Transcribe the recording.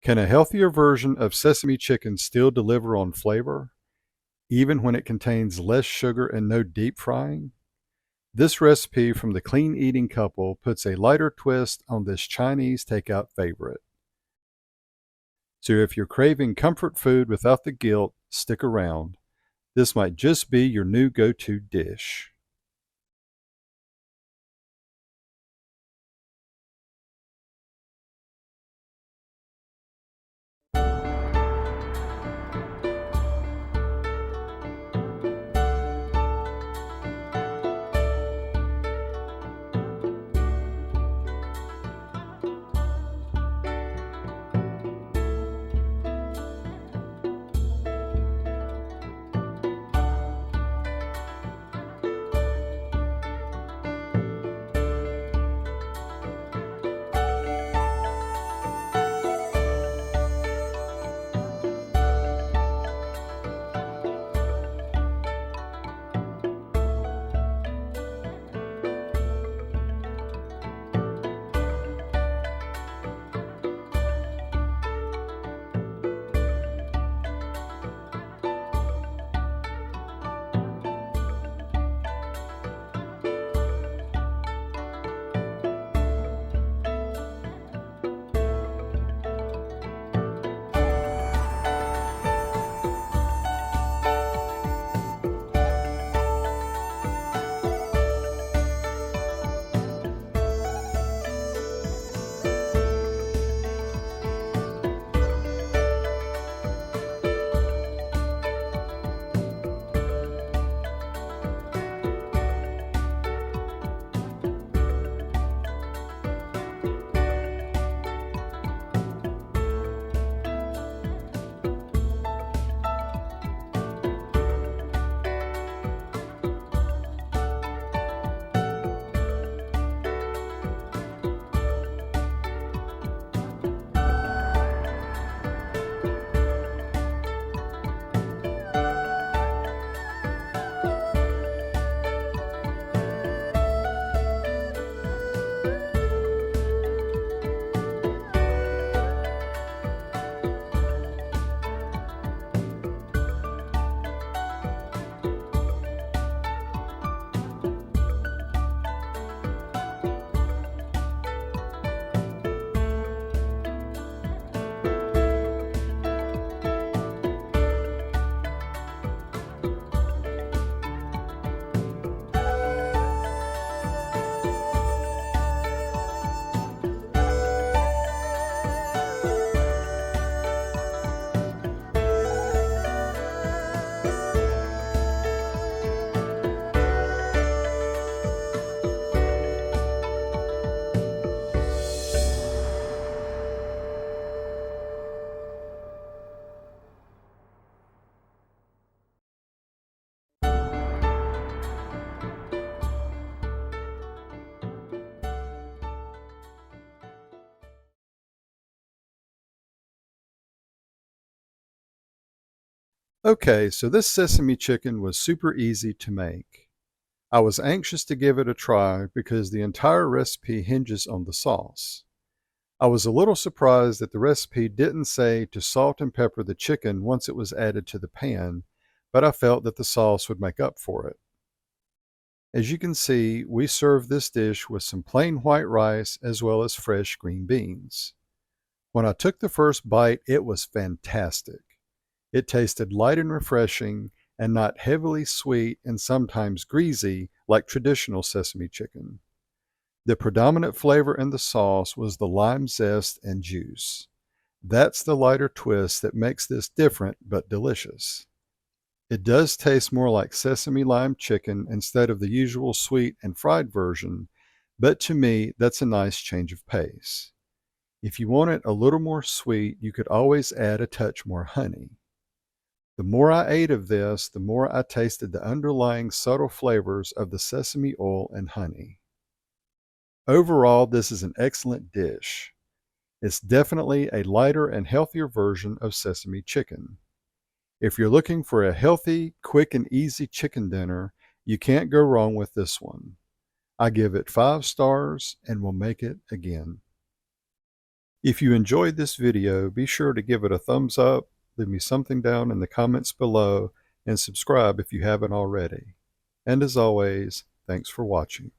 Can a healthier version of sesame chicken still deliver on flavor, even when it contains less sugar and no deep frying? This recipe from the clean eating couple puts a lighter twist on this Chinese takeout favorite. So if you're craving comfort food without the guilt, stick around. This might just be your new go-to dish. Okay, so this sesame chicken was super easy to make. I was anxious to give it a try because the entire recipe hinges on the sauce. I was a little surprised that the recipe didn't say to salt and pepper the chicken once it was added to the pan, but I felt that the sauce would make up for it. As you can see, we serve this dish with some plain white rice as well as fresh green beans. When I took the first bite, it was fantastic. It tasted light and refreshing and not heavily sweet and sometimes greasy like traditional sesame chicken. The predominant flavor in the sauce was the lime zest and juice. That's the lighter twist that makes this different but delicious. It does taste more like sesame lime chicken instead of the usual sweet and fried version, but to me, that's a nice change of pace. If you want it a little more sweet, you could always add a touch more honey. The more I ate of this, the more I tasted the underlying subtle flavors of the sesame oil and honey. Overall, this is an excellent dish. It's definitely a lighter and healthier version of sesame chicken. If you're looking for a healthy, quick, and easy chicken dinner, you can't go wrong with this one. I give it 5 stars and will make it again. If you enjoyed this video, be sure to give it a thumbs up, leave me something down in the comments below, and subscribe if you haven't already. And as always, thanks for watching.